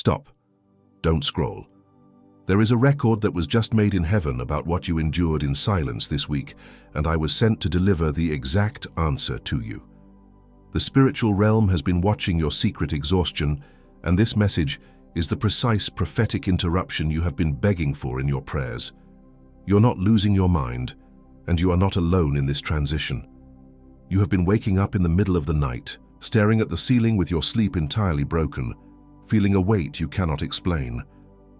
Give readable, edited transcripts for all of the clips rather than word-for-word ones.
Stop. Don't scroll. There is a record that was just made in heaven about what you endured in silence this week, and I was sent to deliver the exact answer to you. The spiritual realm has been watching your secret exhaustion, and this message is the precise prophetic interruption you have been begging for in your prayers. You're not losing your mind, and you are not alone in this transition. You have been waking up in the middle of the night, staring at the ceiling with your sleep entirely broken, feeling a weight you cannot explain.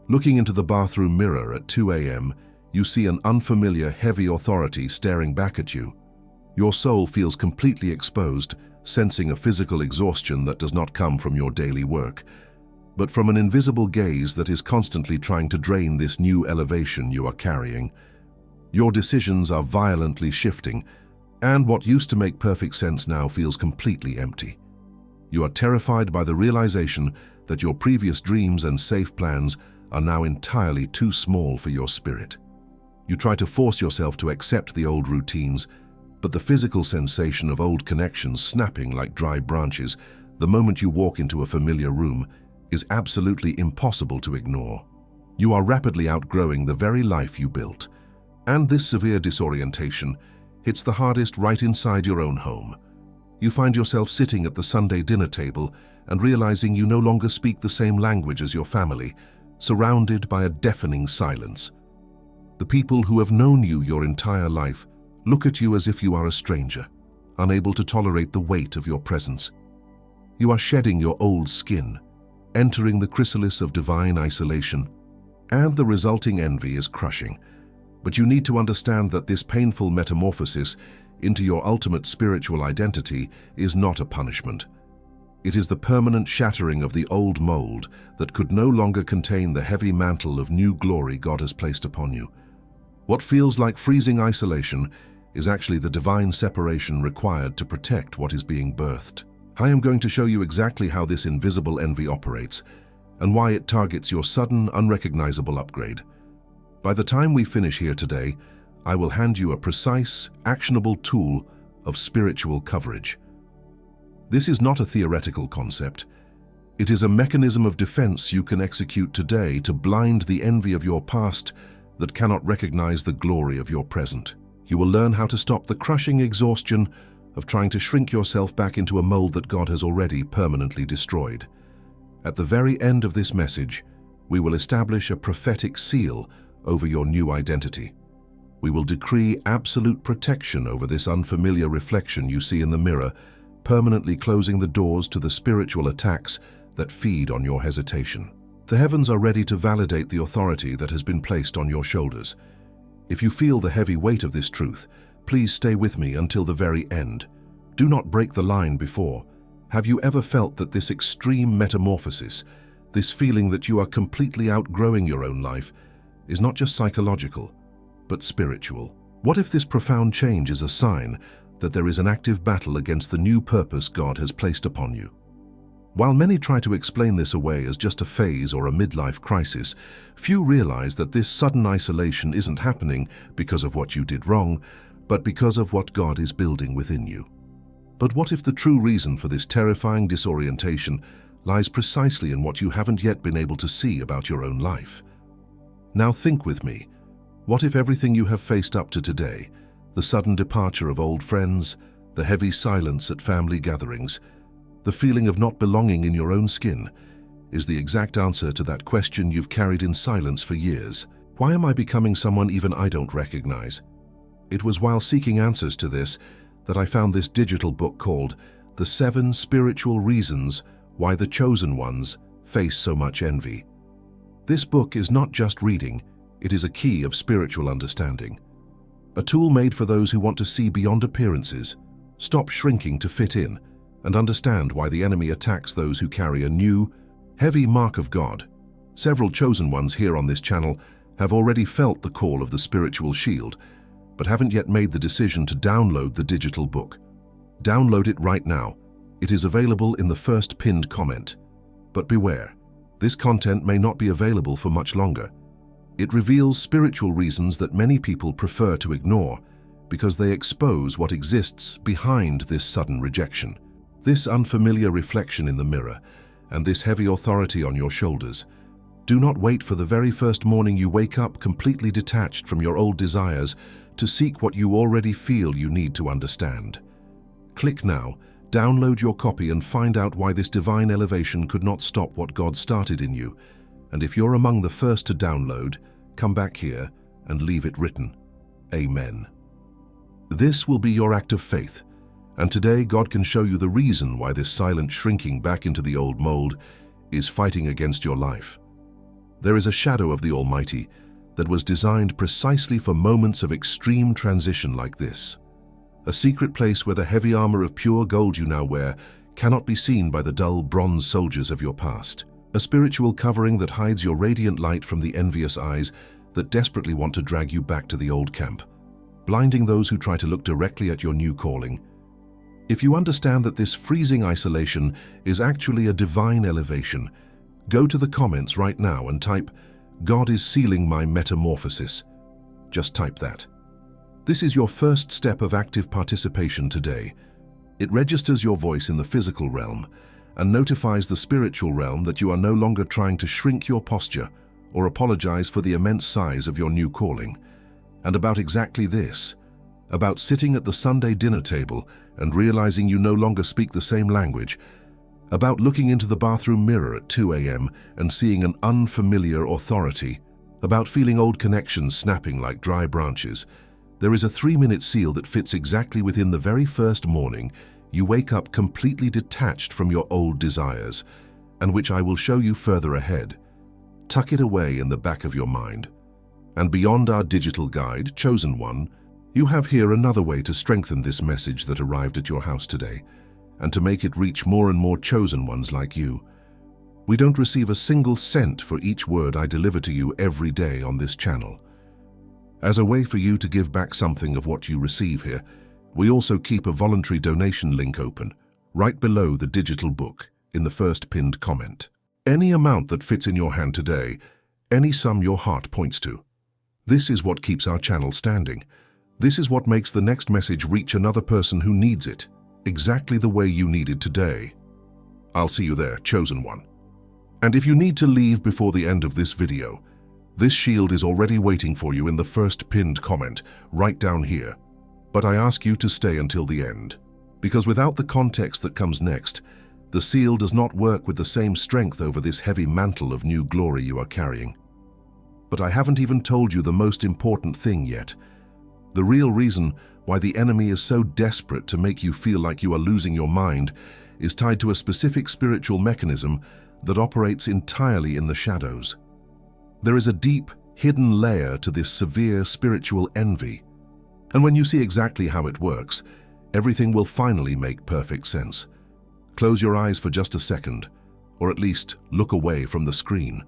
Looking into the bathroom mirror at 2 a.m., you see an unfamiliar, heavy authority staring back at you. Your soul feels completely exposed, sensing a physical exhaustion that does not come from your daily work, but from an invisible gaze that is constantly trying to drain this new elevation you are carrying. Your decisions are violently shifting, and what used to make perfect sense now feels completely empty. You are terrified by the realization that your previous dreams and safe plans are now entirely too small for your spirit. You try to force yourself to accept the old routines, but the physical sensation of old connections snapping like dry branches the moment you walk into a familiar room is absolutely impossible to ignore. You are rapidly outgrowing the very life you built, and this severe disorientation hits the hardest right inside your own home. You find yourself sitting at the Sunday dinner table and realizing you no longer speak the same language as your family, surrounded by a deafening silence. The people who have known you your entire life look at you as if you are a stranger, unable to tolerate the weight of your presence. You are shedding your old skin, entering the chrysalis of divine isolation, and the resulting envy is crushing. But you need to understand that this painful metamorphosis into your ultimate spiritual identity is not a punishment. It is the permanent shattering of the old mold that could no longer contain the heavy mantle of new glory God has placed upon you. What feels like freezing isolation is actually the divine separation required to protect what is being birthed. I am going to show you exactly how this invisible envy operates and why it targets your sudden, unrecognizable upgrade. By the time we finish here today, I will hand you a precise, actionable tool of spiritual coverage. This is not a theoretical concept. It is a mechanism of defense you can execute today to blind the envy of your past that cannot recognize the glory of your present. You will learn how to stop the crushing exhaustion of trying to shrink yourself back into a mold that God has already permanently destroyed. At the very end of this message, we will establish a prophetic seal over your new identity. We will decree absolute protection over this unfamiliar reflection you see in the mirror, permanently closing the doors to the spiritual attacks that feed on your hesitation. The heavens are ready to validate the authority that has been placed on your shoulders. If you feel the heavy weight of this truth, please stay with me until the very end. Do not break the line before. Have you ever felt that this extreme metamorphosis, this feeling that you are completely outgrowing your own life, is not just psychological, but spiritual? What if this profound change is a sign that there is an active battle against the new purpose God has placed upon you? While many try to explain this away as just a phase or a midlife crisis, few realize that this sudden isolation isn't happening because of what you did wrong, but because of what God is building within you. But what if the true reason for this terrifying disorientation lies precisely in what you haven't yet been able to see about your own life? Now think with me. What if everything you have faced up to today, the sudden departure of old friends, the heavy silence at family gatherings, the feeling of not belonging in your own skin, is the exact answer to that question you've carried in silence for years? Why am I becoming someone even I don't recognize? It was while seeking answers to this that I found this digital book called The 7 Spiritual Reasons Why the Chosen Ones Face So Much Envy. This book is not just reading, it is a key of spiritual understanding. A tool made for those who want to see beyond appearances, stop shrinking to fit in, and understand why the enemy attacks those who carry a new, heavy mark of God. Several chosen ones here on this channel have already felt the call of the spiritual shield, but haven't yet made the decision to download the digital book. Download it right now. It is available in the first pinned comment. But beware, this content may not be available for much longer. It reveals spiritual reasons that many people prefer to ignore because they expose what exists behind this sudden rejection. This unfamiliar reflection in the mirror and this heavy authority on your shoulders. Do not wait for the very first morning you wake up completely detached from your old desires to seek what you already feel you need to understand. Click now, download your copy and find out why this divine elevation could not stop what God started in you. And if you're among the first to download, come back here and leave it written. Amen. This will be your act of faith, and today God can show you the reason why this silent shrinking back into the old mold is fighting against your life. There is a shadow of the Almighty that was designed precisely for moments of extreme transition like this. A secret place where the heavy armor of pure gold you now wear cannot be seen by the dull bronze soldiers of your past. A spiritual covering that hides your radiant light from the envious eyes that desperately want to drag you back to the old camp, blinding those who try to look directly at your new calling. If you understand that this freezing isolation is actually a divine elevation, go to the comments right now and type, "God is sealing my metamorphosis." Just type that. This is your first step of active participation today. It registers your voice in the physical realm and notifies the spiritual realm that you are no longer trying to shrink your posture or apologize for the immense size of your new calling. And about exactly this, about sitting at the Sunday dinner table and realizing you no longer speak the same language, about looking into the bathroom mirror at 2 a.m. and seeing an unfamiliar authority, about feeling old connections snapping like dry branches. There is a 3-minute seal that fits exactly within the very first morning you wake up completely detached from your old desires, and which I will show you further ahead. Tuck it away in the back of your mind. And beyond our digital guide, Chosen One, you have here another way to strengthen this message that arrived at your house today, and to make it reach more and more chosen ones like you. We don't receive a single cent for each word I deliver to you every day on this channel. As a way for you to give back something of what you receive here, we also keep a voluntary donation link open, right below the digital book, in the first pinned comment. Any amount that fits in your hand today, any sum your heart points to. This is what keeps our channel standing. This is what makes the next message reach another person who needs it, exactly the way you need it today. I'll see you there, Chosen One. And if you need to leave before the end of this video, this shield is already waiting for you in the first pinned comment, right down here. But I ask you to stay until the end, because without the context that comes next, the seal does not work with the same strength over this heavy mantle of new glory you are carrying. But I haven't even told you the most important thing yet. The real reason why the enemy is so desperate to make you feel like you are losing your mind is tied to a specific spiritual mechanism that operates entirely in the shadows. There is a deep, hidden layer to this severe spiritual envy. And when you see exactly how it works, everything will finally make perfect sense. Close your eyes for just a second, or at least look away from the screen.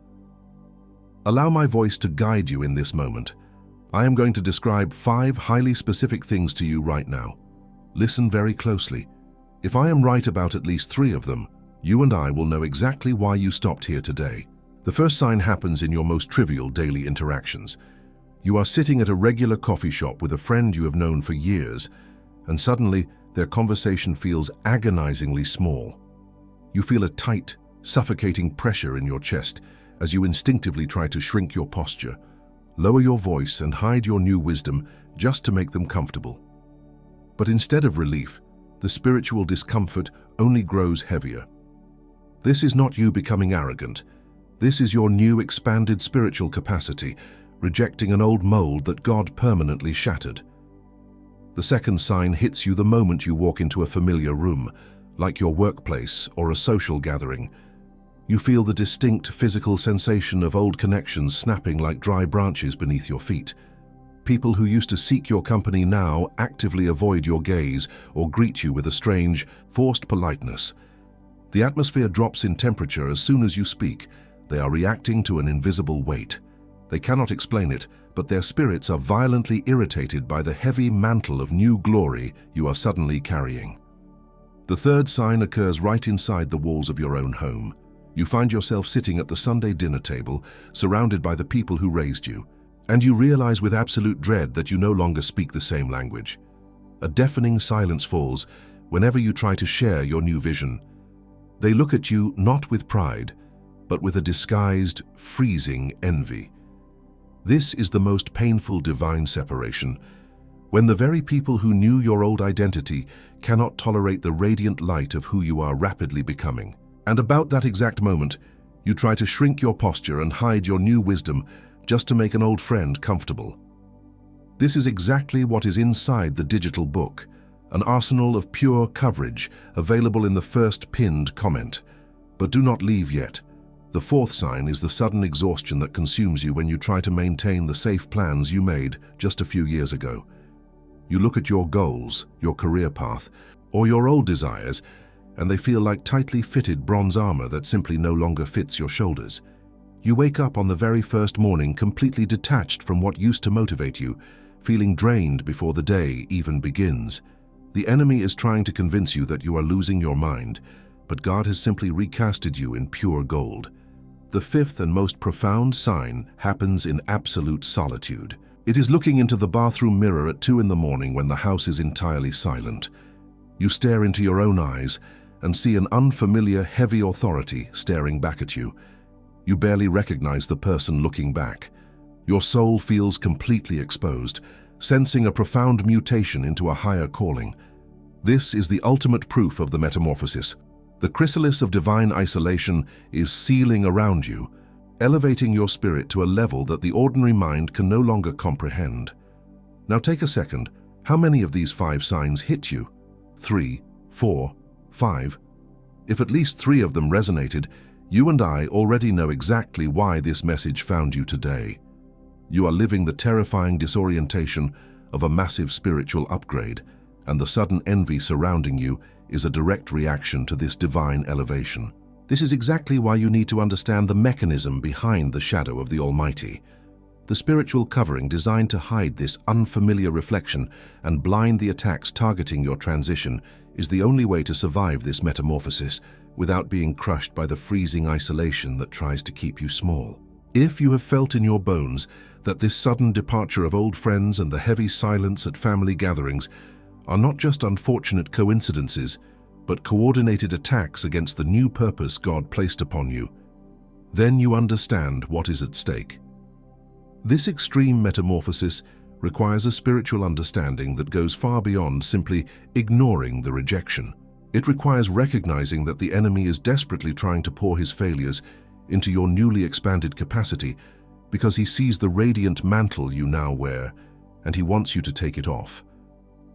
Allow my voice to guide you in this moment. I am going to describe 5 highly specific things to you right now. Listen very closely. If I am right about at least 3 of them, you and I will know exactly why you stopped here today. The first sign happens in your most trivial daily interactions. You are sitting at a regular coffee shop with a friend you have known for years, and suddenly their conversation feels agonizingly small. You feel a tight, suffocating pressure in your chest as you instinctively try to shrink your posture, lower your voice and hide your new wisdom just to make them comfortable. But instead of relief, the spiritual discomfort only grows heavier. This is not you becoming arrogant. This is your new expanded spiritual capacity, rejecting an old mold that God permanently shattered. The second sign hits you the moment you walk into a familiar room, like your workplace or a social gathering. You feel the distinct physical sensation of old connections snapping like dry branches beneath your feet. People who used to seek your company now actively avoid your gaze or greet you with a strange, forced politeness. The atmosphere drops in temperature as soon as you speak. They are reacting to an invisible weight. They cannot explain it, but their spirits are violently irritated by the heavy mantle of new glory you are suddenly carrying. The third sign occurs right inside the walls of your own home. You find yourself sitting at the Sunday dinner table, surrounded by the people who raised you, and you realize with absolute dread that you no longer speak the same language. A deafening silence falls whenever you try to share your new vision. They look at you not with pride, but with a disguised, freezing envy. This is the most painful divine separation, when the very people who knew your old identity cannot tolerate the radiant light of who you are rapidly becoming. And about that exact moment, you try to shrink your posture and hide your new wisdom just to make an old friend comfortable. This is exactly what is inside the digital book, an arsenal of pure coverage available in the first pinned comment. But do not leave yet. The fourth sign is the sudden exhaustion that consumes you when you try to maintain the safe plans you made just a few years ago. You look at your goals, your career path, or your old desires, and they feel like tightly fitted bronze armor that simply no longer fits your shoulders. You wake up on the very first morning completely detached from what used to motivate you, feeling drained before the day even begins. The enemy is trying to convince you that you are losing your mind, but God has simply recasted you in pure gold. The fifth and most profound sign happens in absolute solitude. It is looking into the bathroom mirror at 2 in the morning when the house is entirely silent. You stare into your own eyes and see an unfamiliar, heavy authority staring back at you. You barely recognize the person looking back. Your soul feels completely exposed, sensing a profound mutation into a higher calling. This is the ultimate proof of the metamorphosis. The chrysalis of divine isolation is sealing around you, elevating your spirit to a level that the ordinary mind can no longer comprehend. Now take a second. How many of these 5 signs hit you? 3, 4, 5. If at least 3 of them resonated, you and I already know exactly why this message found you today. You are living the terrifying disorientation of a massive spiritual upgrade, and the sudden envy surrounding you is a direct reaction to this divine elevation. This is exactly why you need to understand the mechanism behind the shadow of the Almighty. The spiritual covering designed to hide this unfamiliar reflection and blind the attacks targeting your transition is the only way to survive this metamorphosis without being crushed by the freezing isolation that tries to keep you small. If you have felt in your bones that this sudden departure of old friends and the heavy silence at family gatherings are not just unfortunate coincidences, but coordinated attacks against the new purpose God placed upon you, then you understand what is at stake. This extreme metamorphosis requires a spiritual understanding that goes far beyond simply ignoring the rejection. It requires recognizing that the enemy is desperately trying to pour his failures into your newly expanded capacity because he sees the radiant mantle you now wear, and he wants you to take it off.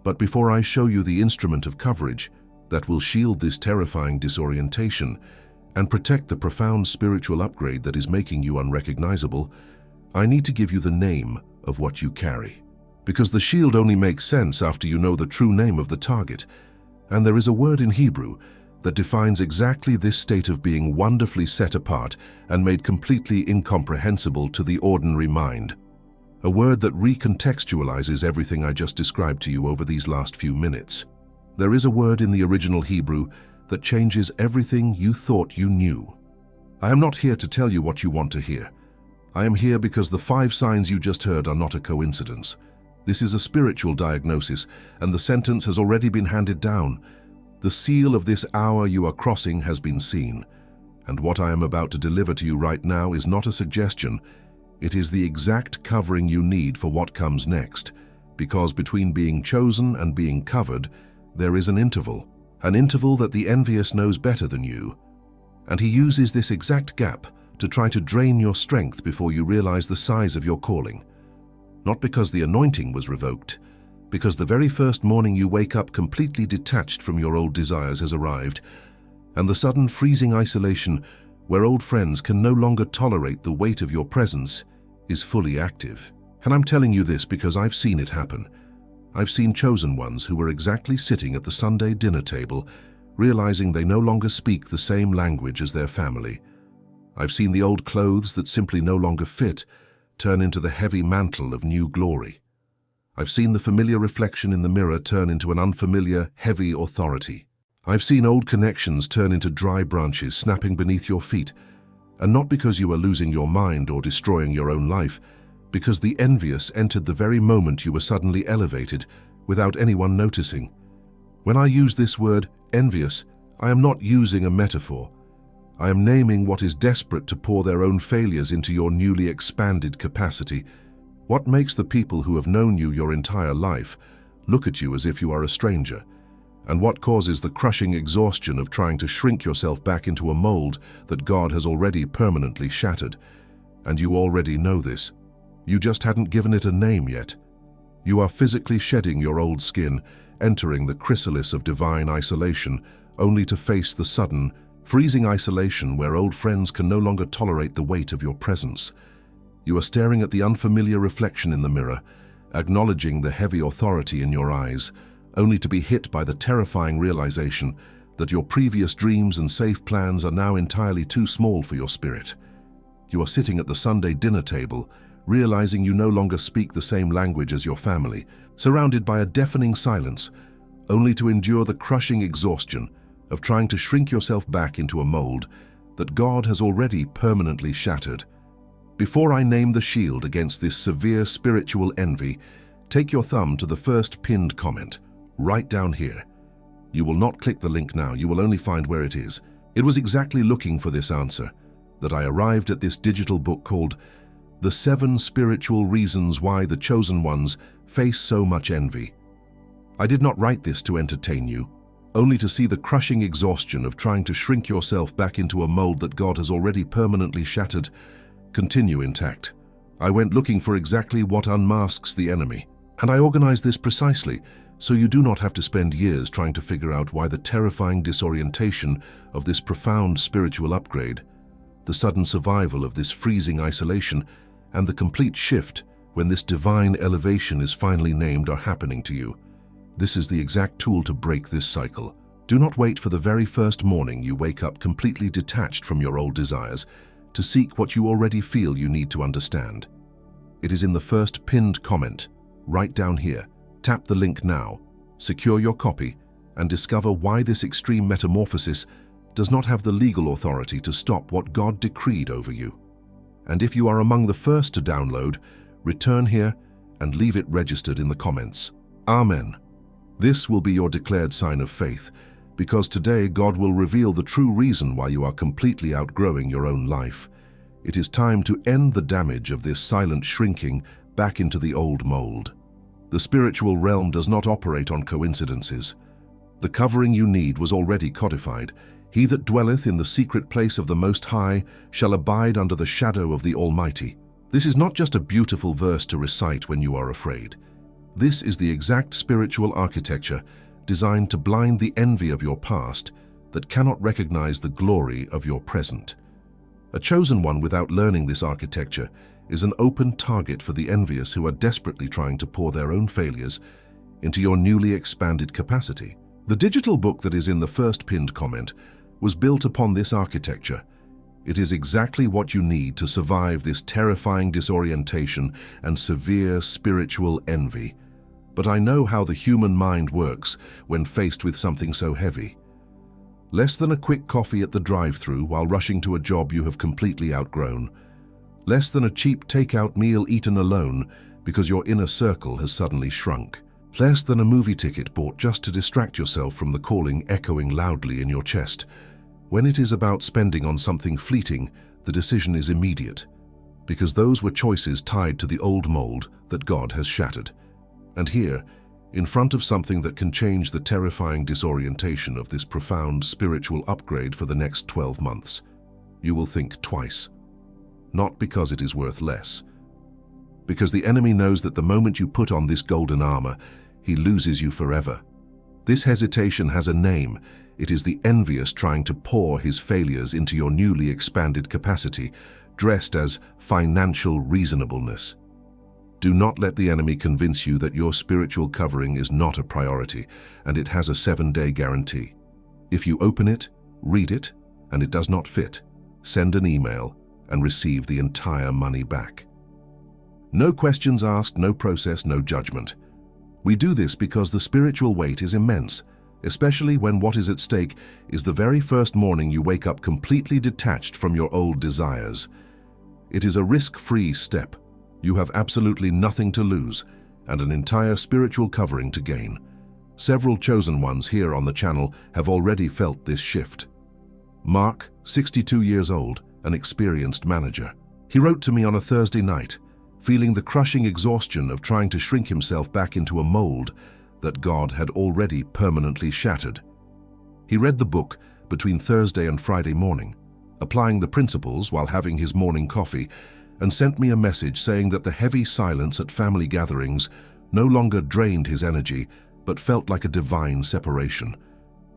But before I show you the instrument of coverage that will shield this terrifying disorientation and protect the profound spiritual upgrade that is making you unrecognizable, I need to give you the name of what you carry. Because the shield only makes sense after you know the true name of the target, and there is a word in Hebrew that defines exactly this state of being wonderfully set apart and made completely incomprehensible to the ordinary mind. A word that recontextualizes everything I just described to you over these last few minutes. There is a word in the original Hebrew that changes everything you thought you knew. I am not here to tell you what you want to hear. I am here because the 5 signs you just heard are not a coincidence. This is a spiritual diagnosis, and the sentence has already been handed down. The seal of this hour you are crossing has been seen, and what I am about to deliver to you right now is not a suggestion. It is the exact covering you need for what comes next, because between being chosen and being covered, there is an interval that the envious knows better than you. And he uses this exact gap to try to drain your strength before you realize the size of your calling. Not because the anointing was revoked, because the very first morning you wake up completely detached from your old desires has arrived, and the sudden freezing isolation where old friends can no longer tolerate the weight of your presence is fully active. And I'm telling you this because I've seen it happen. I've seen chosen ones who were exactly sitting at the Sunday dinner table, realizing they no longer speak the same language as their family. I've seen the old clothes that simply no longer fit turn into the heavy mantle of new glory. I've seen the familiar reflection in the mirror turn into an unfamiliar, heavy authority. I've seen old connections turn into dry branches snapping beneath your feet, and not because you are losing your mind or destroying your own life, because the envious entered the very moment you were suddenly elevated without anyone noticing. When I use this word, envious, I am not using a metaphor. I am naming what is desperate to pour their own failures into your newly expanded capacity. What makes the people who have known you your entire life look at you as if you are a stranger? And what causes the crushing exhaustion of trying to shrink yourself back into a mold that God has already permanently shattered? And you already know this. You just hadn't given it a name yet. You are physically shedding your old skin, entering the chrysalis of divine isolation, only to face the sudden, freezing isolation where old friends can no longer tolerate the weight of your presence. You are staring at the unfamiliar reflection in the mirror, acknowledging the heavy authority in your eyes, only to be hit by the terrifying realization that your previous dreams and safe plans are now entirely too small for your spirit. You are sitting at the Sunday dinner table, realizing you no longer speak the same language as your family, surrounded by a deafening silence, only to endure the crushing exhaustion of trying to shrink yourself back into a mold that God has already permanently shattered. Before I name the shield against this severe spiritual envy, take your thumb to the first pinned comment, right down here. You will not click the link now, you will only find where it is. It was exactly looking for this answer that I arrived at this digital book called The 7 Spiritual Reasons Why the Chosen Ones Face So Much Envy. I did not write this to entertain you, only to see the crushing exhaustion of trying to shrink yourself back into a mold that God has already permanently shattered continue intact. I went looking for exactly what unmasks the enemy, and I organized this precisely so you do not have to spend years trying to figure out why the terrifying disorientation of this profound spiritual upgrade, the sudden survival of this freezing isolation, and the complete shift when this divine elevation is finally named are happening to you. This is the exact tool to break this cycle. Do not wait for the very first morning you wake up completely detached from your old desires to seek what you already feel you need to understand. It is in the first pinned comment, right down here. Tap the link now, secure your copy, and discover why this extreme metamorphosis does not have the legal authority to stop what God decreed over you. And if you are among the first to download, return here and leave it registered in the comments. Amen. This will be your declared sign of faith, because today God will reveal the true reason why you are completely outgrowing your own life. It is time to end the damage of this silent shrinking back into the old mold. The spiritual realm does not operate on coincidences. The covering you need was already codified. He that dwelleth in the secret place of the Most High shall abide under the shadow of the Almighty. This is not just a beautiful verse to recite when you are afraid. This is the exact spiritual architecture designed to blind the envy of your past that cannot recognize the glory of your present. A chosen one without learning this architecture is an open target for the envious who are desperately trying to pour their own failures into your newly expanded capacity. The digital book that is in the first pinned comment was built upon this architecture. It is exactly what you need to survive this terrifying disorientation and severe spiritual envy. But I know how the human mind works when faced with something so heavy. Less than a quick coffee at the drive-thru while rushing to a job you have completely outgrown. Less than a cheap takeout meal eaten alone because your inner circle has suddenly shrunk. Less than a movie ticket bought just to distract yourself from the calling echoing loudly in your chest. When it is about spending on something fleeting, the decision is immediate, because those were choices tied to the old mold that God has shattered. And here, in front of something that can change the terrifying disorientation of this profound spiritual upgrade for the next 12 months, you will think twice. Not because it is worth less. Because the enemy knows that the moment you put on this golden armor, he loses you forever. This hesitation has a name. It is the envious trying to pour his failures into your newly expanded capacity, dressed as financial reasonableness. Do not let the enemy convince you that your spiritual covering is not a priority and it has a 7-day guarantee. If you open it, read it, and it does not fit, send an email and receive the entire money back. No questions asked, no process, no judgment. We do this because the spiritual weight is immense, especially when what is at stake is the very first morning you wake up completely detached from your old desires. It is a risk-free step. You have absolutely nothing to lose and an entire spiritual covering to gain. Several chosen ones here on the channel have already felt this shift. Mark, 62 years old, an experienced manager. He wrote to me on a Thursday night, feeling the crushing exhaustion of trying to shrink himself back into a mold that God had already permanently shattered. He read the book between Thursday and Friday morning, applying the principles while having his morning coffee, and sent me a message saying that the heavy silence at family gatherings no longer drained his energy, but felt like a divine separation.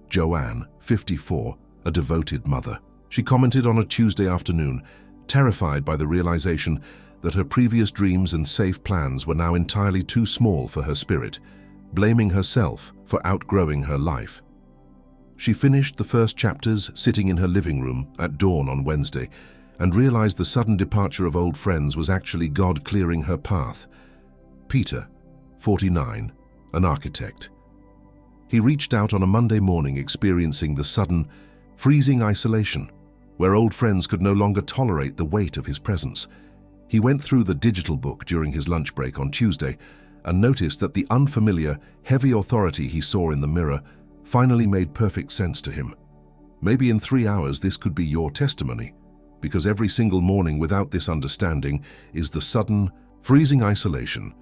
Joanne, 54, a devoted mother. She commented on a Tuesday afternoon, terrified by the realization that her previous dreams and safe plans were now entirely too small for her spirit, blaming herself for outgrowing her life. She finished the first chapters sitting in her living room at dawn on Wednesday and realized the sudden departure of old friends was actually God clearing her path. Peter, 49, an architect. He reached out on a Monday morning experiencing the sudden, freezing isolation, where old friends could no longer tolerate the weight of his presence. He went through the digital book during his lunch break on Tuesday and noticed that the unfamiliar, heavy authority he saw in the mirror finally made perfect sense to him. Maybe in 3 hours this could be your testimony, because every single morning without this understanding is the sudden, freezing isolation,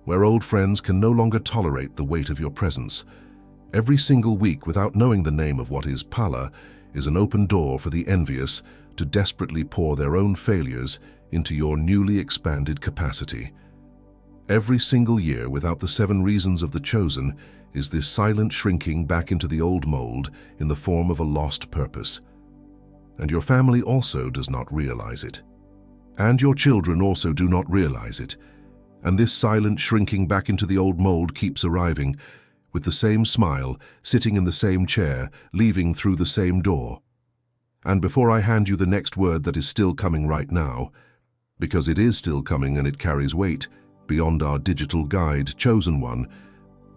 where old friends can no longer tolerate the weight of your presence. Every single week without knowing the name of what is pala is an open door for the envious to desperately pour their own failures into your newly expanded capacity. Every single year without the 7 reasons of the chosen is this silent shrinking back into the old mold in the form of a lost purpose. And your family also does not realize it. And your children also do not realize it. And this silent shrinking back into the old mold keeps arriving, with the same smile, sitting in the same chair, leaving through the same door. And before I hand you the next word that is still coming right now, because it is still coming and it carries weight, beyond our digital guide, Chosen One,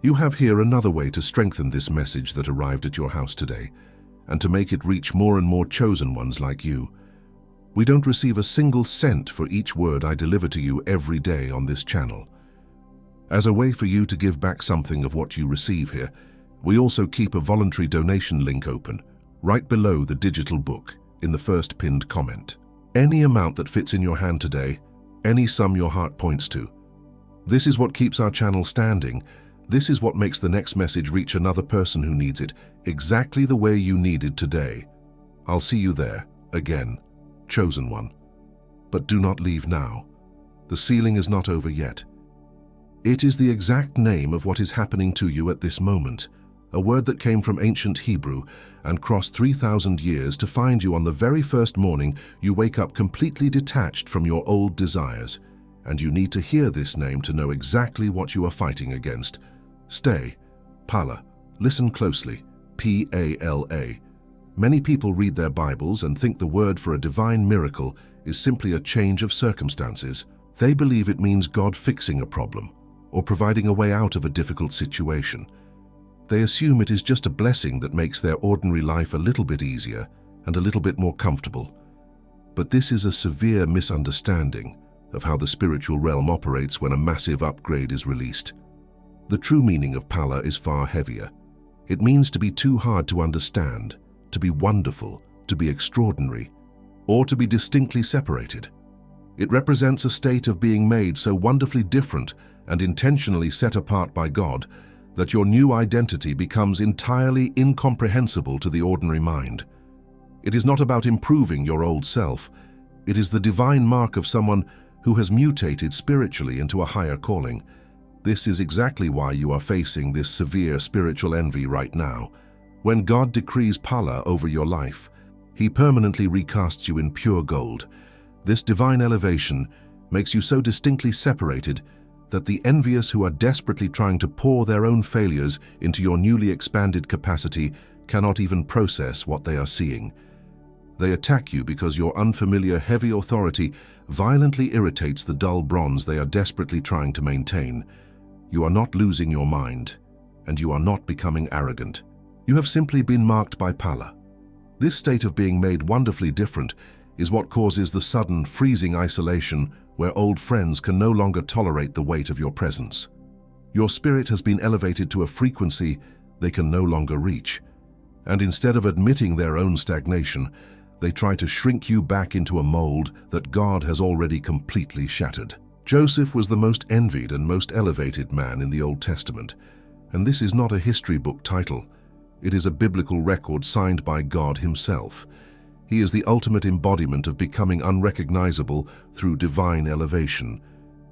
you have here another way to strengthen this message that arrived at your house today, and to make it reach more and more chosen ones like you. We don't receive a single cent for each word I deliver to you every day on this channel. As a way for you to give back something of what you receive here, we also keep a voluntary donation link open, right below the digital book, in the first pinned comment. Any amount that fits in your hand today, any sum your heart points to. This is what keeps our channel standing. This is what makes the next message reach another person who needs it, exactly the way you needed today. I'll see you there, again, Chosen One. But do not leave now. The sealing is not over yet. It is the exact name of what is happening to you at this moment, a word that came from ancient Hebrew and crossed 3,000 years to find you on the very first morning you wake up completely detached from your old desires, and you need to hear this name to know exactly what you are fighting against. Stay. Pala. Listen closely. P-A-L-A. Many people read their Bibles and think the word for a divine miracle is simply a change of circumstances. They believe it means God fixing a problem or providing a way out of a difficult situation. They assume it is just a blessing that makes their ordinary life a little bit easier and a little bit more comfortable. But this is a severe misunderstanding of how the spiritual realm operates when a massive upgrade is released. The true meaning of Pala is far heavier. It means to be too hard to understand, to be wonderful, to be extraordinary, or to be distinctly separated. It represents a state of being made so wonderfully different and intentionally set apart by God that your new identity becomes entirely incomprehensible to the ordinary mind. It is not about improving your old self. It is the divine mark of someone who has mutated spiritually into a higher calling. This is exactly why you are facing this severe spiritual envy right now. When God decrees Pala over your life, He permanently recasts you in pure gold. This divine elevation makes you so distinctly separated that the envious who are desperately trying to pour their own failures into your newly expanded capacity cannot even process what they are seeing. They attack you because your unfamiliar heavy authority violently irritates the dull bronze they are desperately trying to maintain. You are not losing your mind, and you are not becoming arrogant. You have simply been marked by Pala. This state of being made wonderfully different is what causes the sudden, freezing isolation where old friends can no longer tolerate the weight of your presence. Your spirit has been elevated to a frequency they can no longer reach. And instead of admitting their own stagnation, they try to shrink you back into a mold that God has already completely shattered. Joseph was the most envied and most elevated man in the Old Testament, and this is not a history book title. It is a biblical record signed by God himself. He is the ultimate embodiment of becoming unrecognizable through divine elevation.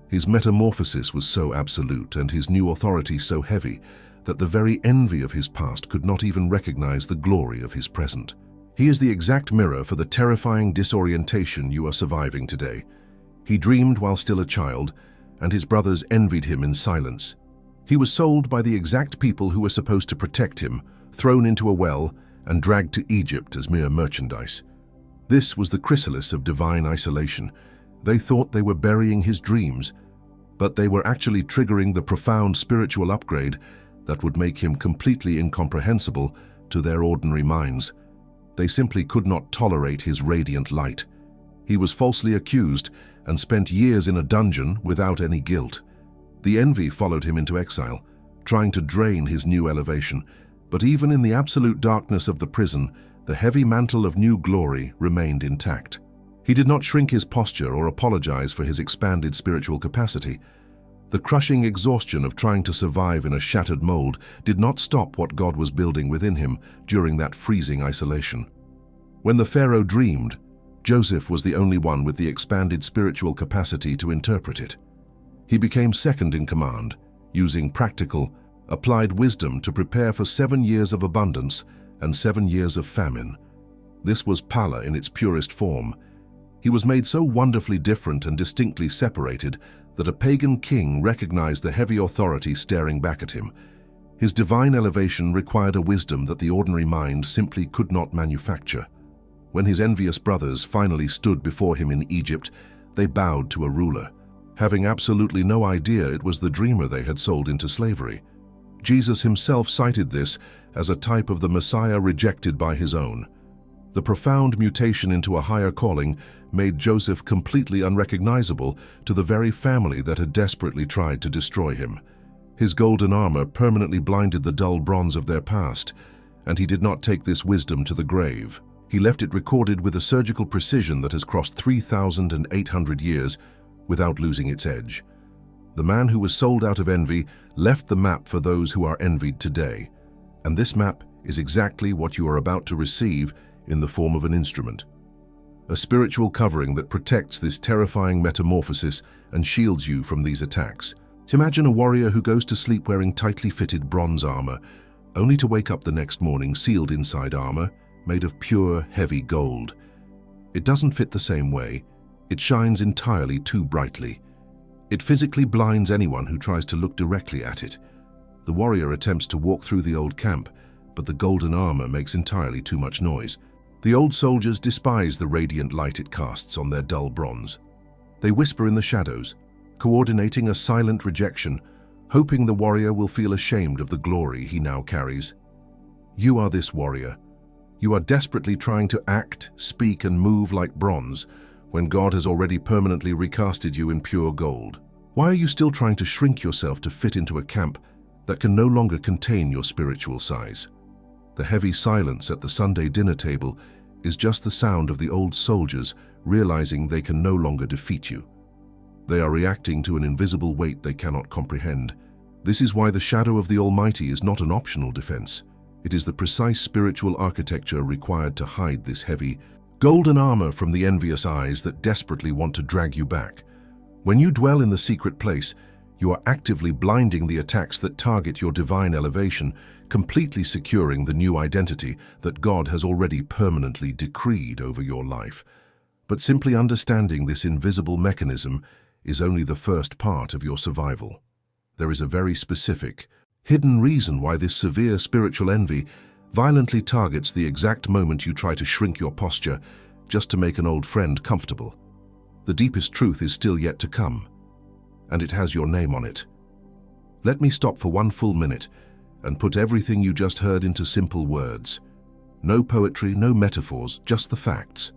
His metamorphosis was so absolute and his new authority so heavy that the very envy of his past could not even recognize the glory of his present. He is the exact mirror for the terrifying disorientation you are surviving today. He dreamed while still a child, and his brothers envied him in silence. He was sold by the exact people who were supposed to protect him, thrown into a well, and dragged to Egypt as mere merchandise. This was the chrysalis of divine isolation. They thought they were burying his dreams, but they were actually triggering the profound spiritual upgrade that would make him completely incomprehensible to their ordinary minds. They simply could not tolerate his radiant light. He was falsely accused and spent years in a dungeon without any guilt. The envy followed him into exile, trying to drain his new elevation. But even in the absolute darkness of the prison, the heavy mantle of new glory remained intact. He did not shrink his posture or apologize for his expanded spiritual capacity. The crushing exhaustion of trying to survive in a shattered mold did not stop what God was building within him during that freezing isolation. When the Pharaoh dreamed, Joseph was the only one with the expanded spiritual capacity to interpret it. He became second in command, using practical, applied wisdom to prepare for 7 years of abundance and 7 years of famine. This was Pala in its purest form. He was made so wonderfully different and distinctly separated that a pagan king recognized the heavy authority staring back at him. His divine elevation required a wisdom that the ordinary mind simply could not manufacture. When his envious brothers finally stood before him in Egypt, they bowed to a ruler, having absolutely no idea it was the dreamer they had sold into slavery. Jesus himself cited this as a type of the Messiah rejected by his own. The profound mutation into a higher calling made Joseph completely unrecognizable to the very family that had desperately tried to destroy him. His golden armor permanently blinded the dull bronze of their past, and he did not take this wisdom to the grave. He left it recorded with a surgical precision that has crossed 3,800 years without losing its edge. The man who was sold out of envy left the map for those who are envied today. And this map is exactly what you are about to receive in the form of an instrument. A spiritual covering that protects this terrifying metamorphosis and shields you from these attacks. Imagine a warrior who goes to sleep wearing tightly fitted bronze armor, only to wake up the next morning sealed inside armor, made of pure, heavy gold. It doesn't fit the same way. It shines entirely too brightly. It physically blinds anyone who tries to look directly at it. The warrior attempts to walk through the old camp, but the golden armor makes entirely too much noise. The old soldiers despise the radiant light it casts on their dull bronze. They whisper in the shadows, coordinating a silent rejection, hoping the warrior will feel ashamed of the glory he now carries. You are this warrior. You are desperately trying to act, speak, and move like bronze when God has already permanently recasted you in pure gold. Why are you still trying to shrink yourself to fit into a camp that can no longer contain your spiritual size? The heavy silence at the Sunday dinner table is just the sound of the old soldiers realizing they can no longer defeat you. They are reacting to an invisible weight they cannot comprehend. This is why the shadow of the Almighty is not an optional defense. It is the precise spiritual architecture required to hide this heavy, golden armor from the envious eyes that desperately want to drag you back. When you dwell in the secret place, you are actively blinding the attacks that target your divine elevation, completely securing the new identity that God has already permanently decreed over your life. But simply understanding this invisible mechanism is only the first part of your survival. There is a very specific, hidden reason why this severe spiritual envy violently targets the exact moment you try to shrink your posture just to make an old friend comfortable. The deepest truth is still yet to come, and it has your name on it. Let me stop for 1 full minute and put everything you just heard into simple words. No poetry, no metaphors, just the facts.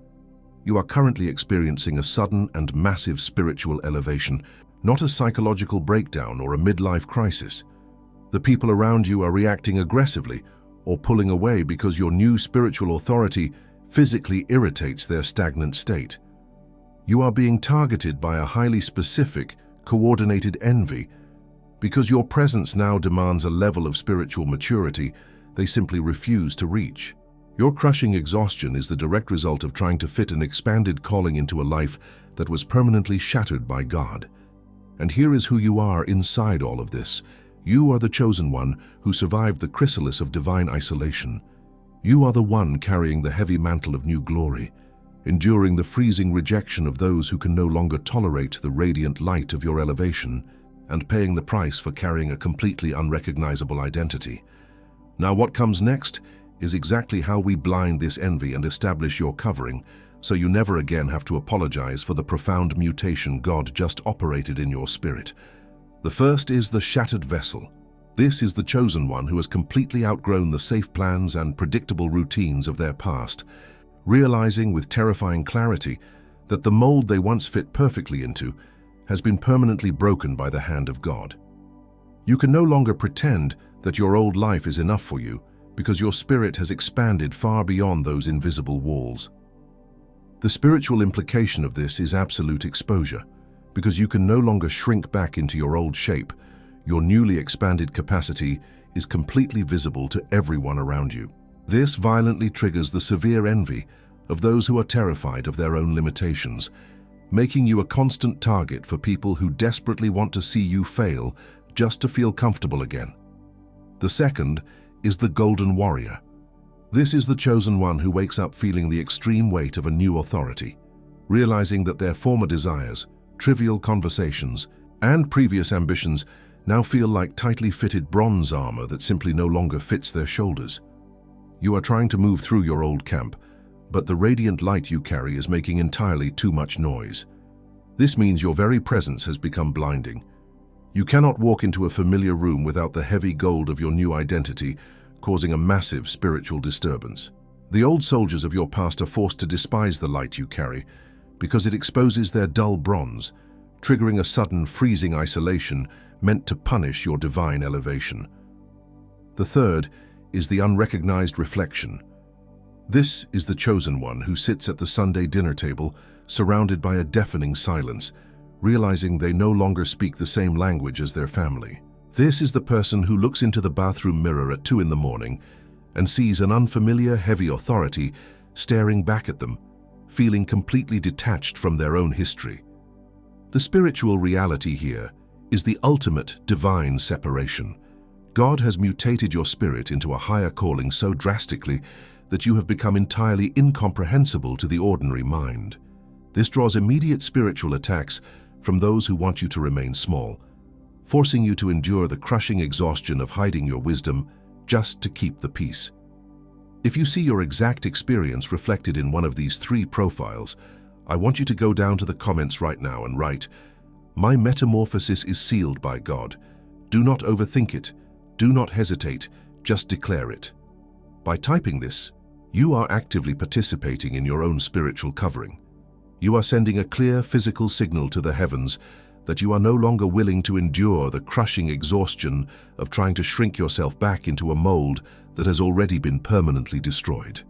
You are currently experiencing a sudden and massive spiritual elevation, not a psychological breakdown or a midlife crisis. The people around you are reacting aggressively or pulling away because your new spiritual authority physically irritates their stagnant state. You are being targeted by a highly specific, coordinated envy. Because your presence now demands a level of spiritual maturity they simply refuse to reach. Your crushing exhaustion is the direct result of trying to fit an expanded calling into a life that was permanently shattered by God. And here is who you are inside all of this. You are the chosen one who survived the chrysalis of divine isolation. You are the one carrying the heavy mantle of new glory, enduring the freezing rejection of those who can no longer tolerate the radiant light of your elevation, and paying the price for carrying a completely unrecognizable identity. Now what comes next is exactly how we blind this envy and establish your covering, so you never again have to apologize for the profound mutation God just operated in your spirit. The first is the shattered vessel. This is the chosen one who has completely outgrown the safe plans and predictable routines of their past, realizing with terrifying clarity that the mold they once fit perfectly into has been permanently broken by the hand of God. You can no longer pretend that your old life is enough for you because your spirit has expanded far beyond those invisible walls. The spiritual implication of this is absolute exposure, because you can no longer shrink back into your old shape. Your newly expanded capacity is completely visible to everyone around you. This violently triggers the severe envy of those who are terrified of their own limitations, making you a constant target for people who desperately want to see you fail just to feel comfortable again. The second is the golden warrior. This is the chosen one who wakes up feeling the extreme weight of a new authority, realizing that their former desires, trivial conversations, and previous ambitions now feel like tightly fitted bronze armor that simply no longer fits their shoulders. You are trying to move through your old camp, but the radiant light you carry is making entirely too much noise. This means your very presence has become blinding. You cannot walk into a familiar room without the heavy gold of your new identity, causing a massive spiritual disturbance. The old soldiers of your past are forced to despise the light you carry because it exposes their dull bronze, triggering a sudden freezing isolation meant to punish your divine elevation. The third is the unrecognized reflection. This is the chosen one who sits at the Sunday dinner table, surrounded by a deafening silence, realizing they no longer speak the same language as their family. This is the person who looks into the bathroom mirror at 2 in the morning and sees an unfamiliar, heavy authority staring back at them, feeling completely detached from their own history. The spiritual reality here is the ultimate divine separation. God has mutated your spirit into a higher calling so drastically that you have become entirely incomprehensible to the ordinary mind. This draws immediate spiritual attacks from those who want you to remain small, forcing you to endure the crushing exhaustion of hiding your wisdom just to keep the peace. If you see your exact experience reflected in one of these 3 profiles, I want you to go down to the comments right now and write, "My metamorphosis is sealed by God. Do not overthink it. Do not hesitate. Just declare it." By typing this, you are actively participating in your own spiritual covering. You are sending a clear physical signal to the heavens that you are no longer willing to endure the crushing exhaustion of trying to shrink yourself back into a mold that has already been permanently destroyed.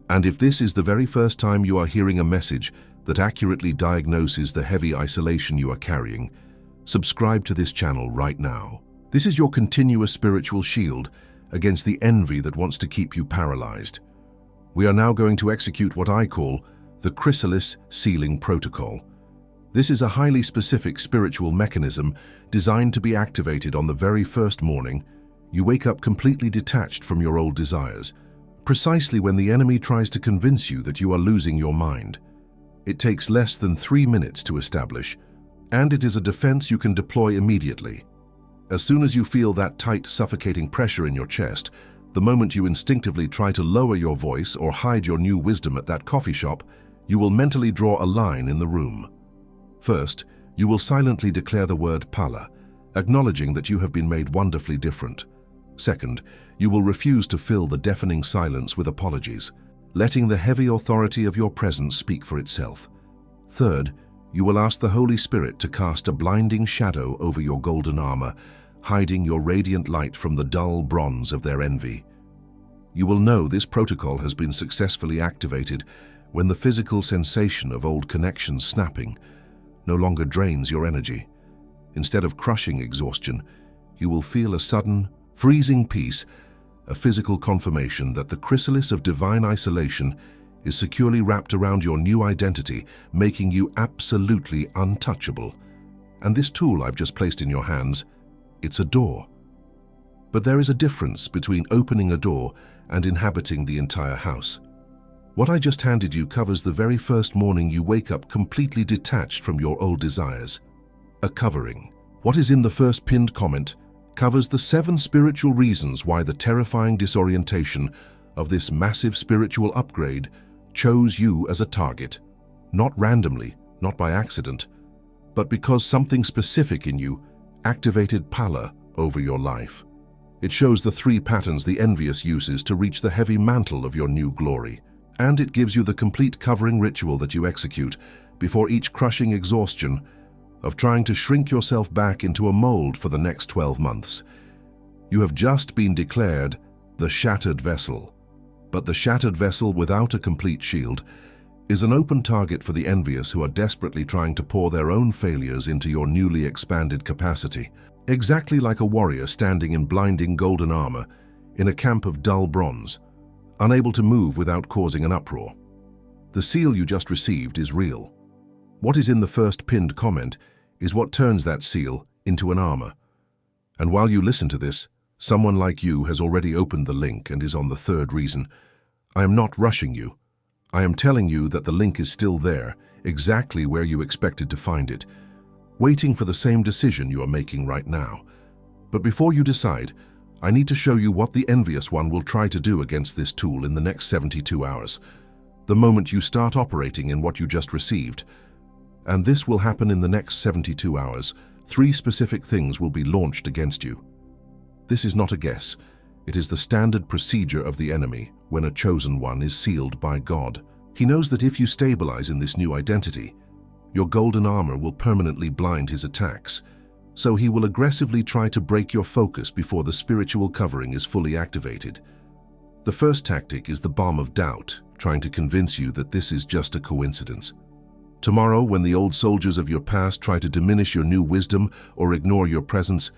And if this is the very first time you are hearing a message that accurately diagnoses the heavy isolation you are carrying, subscribe to this channel right now. This is your continuous spiritual shield against the envy that wants to keep you paralyzed. We are now going to execute what I call the chrysalis sealing protocol. This is a highly specific spiritual mechanism designed to be activated on the very first morning you wake up completely detached from your old desires, precisely when the enemy tries to convince you that you are losing your mind. It takes less than 3 minutes to establish, and it is a defense you can deploy immediately. As soon as you feel that tight, suffocating pressure in your chest, the moment you instinctively try to lower your voice or hide your new wisdom at that coffee shop, you will mentally draw a line in the room. First, you will silently declare the word Pala, acknowledging that you have been made wonderfully different. Second, you will refuse to fill the deafening silence with apologies, letting the heavy authority of your presence speak for itself. Third, you will ask the Holy Spirit to cast a blinding shadow over your golden armor, hiding your radiant light from the dull bronze of their envy. You will know this protocol has been successfully activated when the physical sensation of old connections snapping no longer drains your energy. Instead of crushing exhaustion, you will feel a sudden, freezing peace, a physical confirmation that the chrysalis of divine isolation is securely wrapped around your new identity, making you absolutely untouchable. And this tool I've just placed in your hands, it's a door. But there is a difference between opening a door and inhabiting the entire house. What I just handed you covers the very first morning you wake up completely detached from your old desires. A covering. What is in the first pinned comment covers the 7 spiritual reasons why the terrifying disorientation of this massive spiritual upgrade chose you as a target. Not randomly, not by accident, but because something specific in you activated pala over your life. It shows the 3 patterns the envious uses to reach the heavy mantle of your new glory. And it gives you the complete covering ritual that you execute before each crushing exhaustion of trying to shrink yourself back into a mold for the next 12 months. You have just been declared the shattered vessel. But the shattered vessel without a complete shield is an open target for the envious who are desperately trying to pour their own failures into your newly expanded capacity. Exactly like a warrior standing in blinding golden armor in a camp of dull bronze, unable to move without causing an uproar. The seal you just received is real. What is in the first pinned comment is what turns that seal into an armor. And while you listen to this, someone like you has already opened the link and is on the 3rd reason. I am not rushing you. I am telling you that the link is still there, exactly where you expected to find it, waiting for the same decision you are making right now. But before you decide, I need to show you what the envious one will try to do against this tool in the next 72 hours, the moment you start operating in what you just received. And this will happen in the next 72 hours. 3 specific things will be launched against you. This is not a guess. It is the standard procedure of the enemy when a chosen one is sealed by God. He knows that if you stabilize in this new identity, your golden armor will permanently blind his attacks, so he will aggressively try to break your focus before the spiritual covering is fully activated. The first tactic is the bomb of doubt, trying to convince you that this is just a coincidence. Tomorrow, when the old soldiers of your past try to diminish your new wisdom or ignore your presence,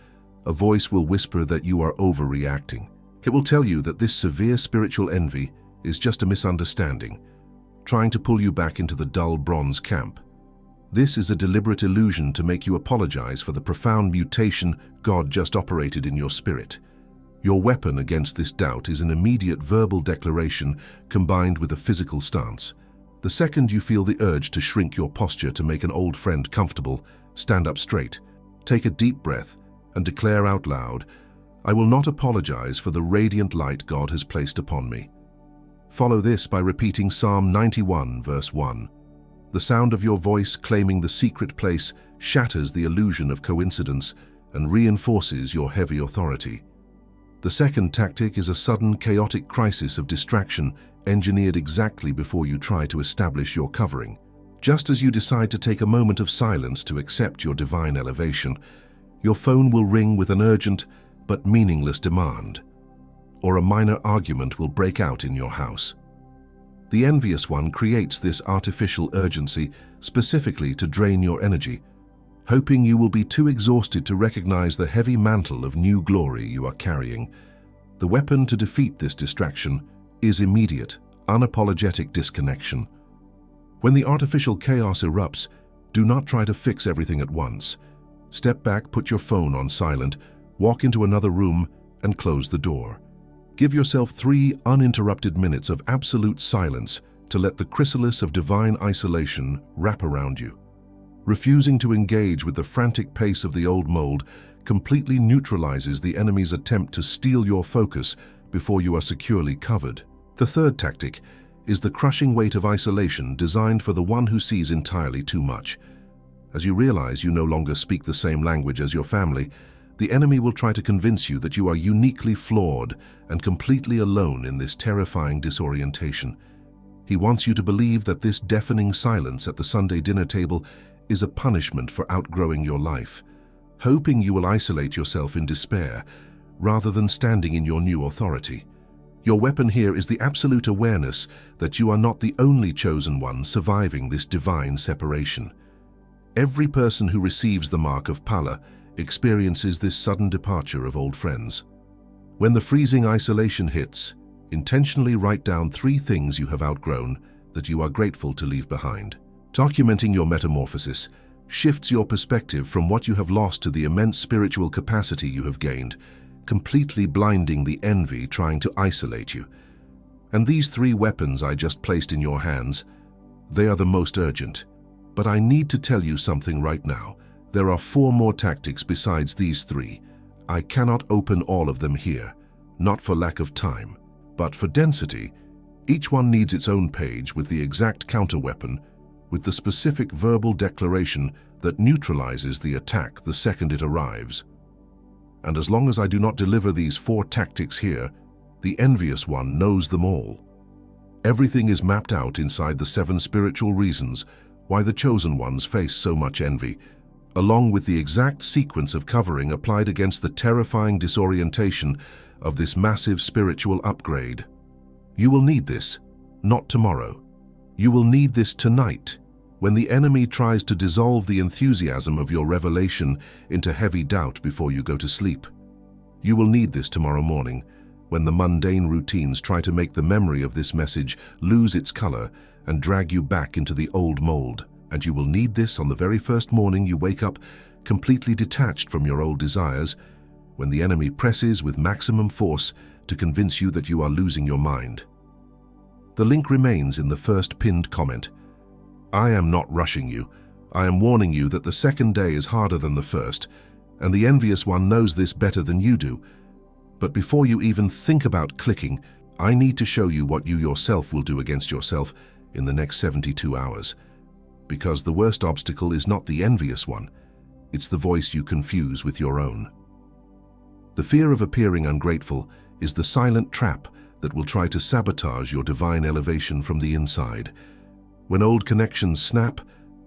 a voice will whisper that you are overreacting. It will tell you that this severe spiritual envy is just a misunderstanding, trying to pull you back into the dull bronze camp. This is a deliberate illusion to make you apologize for the profound mutation God just operated in your spirit. Your weapon against this doubt is an immediate verbal declaration combined with a physical stance. The second you feel the urge to shrink your posture to make an old friend comfortable, stand up straight, take a deep breath, and declare out loud, I will not apologize for the radiant light God has placed upon me. Follow this by repeating Psalm 91, verse 1. The sound of your voice claiming the secret place shatters the illusion of coincidence and reinforces your heavy authority. The second tactic is a sudden chaotic crisis of distraction engineered exactly before you try to establish your covering. Just as you decide to take a moment of silence to accept your divine elevation, your phone will ring with an urgent but meaningless demand, or a minor argument will break out in your house. The envious one creates this artificial urgency specifically to drain your energy, hoping you will be too exhausted to recognize the heavy mantle of new glory you are carrying. The weapon to defeat this distraction is immediate, unapologetic disconnection. When the artificial chaos erupts, do not try to fix everything at once. Step back, put your phone on silent, walk into another room, and close the door. Give yourself 3 uninterrupted minutes of absolute silence to let the chrysalis of divine isolation wrap around you. Refusing to engage with the frantic pace of the old mold completely neutralizes the enemy's attempt to steal your focus before you are securely covered. The third tactic is the crushing weight of isolation designed for the one who sees entirely too much. As you realize you no longer speak the same language as your family, the enemy will try to convince you that you are uniquely flawed and completely alone in this terrifying disorientation. He wants you to believe that this deafening silence at the Sunday dinner table is a punishment for outgrowing your life. hoping you will isolate yourself in despair rather than standing in your new authority. Your weapon here is the absolute awareness that you are not the only chosen one surviving this divine separation. Every person who receives the mark of Pala experiences this sudden departure of old friends. When the freezing isolation hits, intentionally write down 3 things you have outgrown that you are grateful to leave behind. Documenting your metamorphosis shifts your perspective from what you have lost to the immense spiritual capacity you have gained, completely blinding the envy trying to isolate you. And these 3 weapons I just placed in your hands, they are the most urgent. But I need to tell you something right now. There are 4 more tactics besides these 3. I cannot open all of them here, not for lack of time, but for density. Each one needs its own page with the exact counterweapon, with the specific verbal declaration that neutralizes the attack the second it arrives. And as long as I do not deliver these 4 tactics here, the envious one knows them all. Everything is mapped out inside the 7 spiritual reasons why the chosen ones face so much envy, along with the exact sequence of covering applied against the terrifying disorientation of this massive spiritual upgrade. You will need this, not tomorrow. You will need this tonight, when the enemy tries to dissolve the enthusiasm of your revelation into heavy doubt before you go to sleep. You will need this tomorrow morning, when the mundane routines try to make the memory of this message lose its color and drag you back into the old mold. And you will need this on the very first morning you wake up completely detached from your old desires, when the enemy presses with maximum force to convince you that you are losing your mind. The link remains in the first pinned comment. I am not rushing you. I am warning you that the second day is harder than the first, and the envious one knows this better than you do. But before you even think about clicking, I need to show you what you yourself will do against yourself in the next 72 hours. Because the worst obstacle is not the envious one, it's the voice you confuse with your own. The fear of appearing ungrateful is the silent trap that will try to sabotage your divine elevation from the inside. When old connections snap,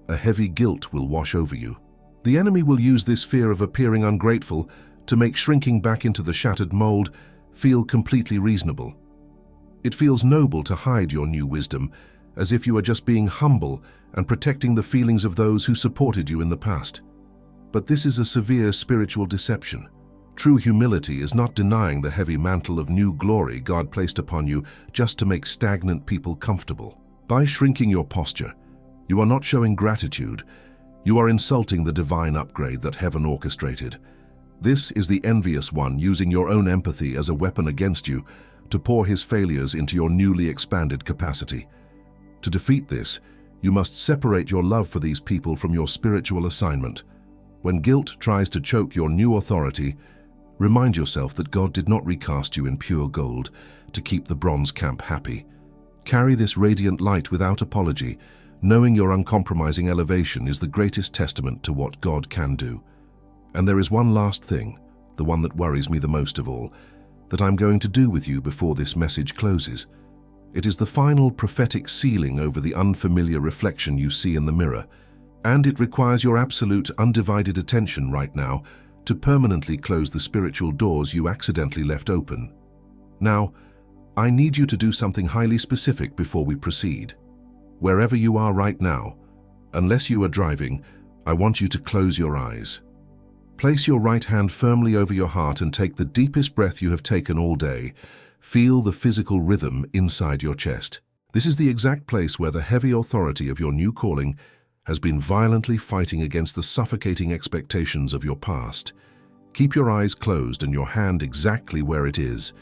a heavy guilt will wash over you. The enemy will use this fear of appearing ungrateful to make shrinking back into the shattered mold feel completely reasonable. It feels noble to hide your new wisdom, as if you are just being humble and protecting the feelings of those who supported you in the past. But this is a severe spiritual deception. True humility is not denying the heavy mantle of new glory God placed upon you just to make stagnant people comfortable. By shrinking your posture, you are not showing gratitude. You are insulting the divine upgrade that heaven orchestrated. This is the envious one using your own empathy as a weapon against you to pour his failures into your newly expanded capacity. To defeat this, you must separate your love for these people from your spiritual assignment. When guilt tries to choke your new authority, remind yourself that God did not recast you in pure gold to keep the bronze camp happy. Carry this radiant light without apology, knowing your uncompromising elevation is the greatest testament to what God can do. And there is one last thing, the one that worries me the most of all, that I'm going to do with you before this message closes. It is the final prophetic sealing over the unfamiliar reflection you see in the mirror, and it requires your absolute, undivided attention right now to permanently close the spiritual doors you accidentally left open. Now, I need you to do something highly specific before we proceed. Wherever you are right now, unless you are driving, I want you to close your eyes. Place your right hand firmly over your heart and take the deepest breath you have taken all day. Feel the physical rhythm inside your chest. This is the exact place where the heavy authority of your new calling has been violently fighting against the suffocating expectations of your past. Keep your eyes closed and your hand exactly where it is.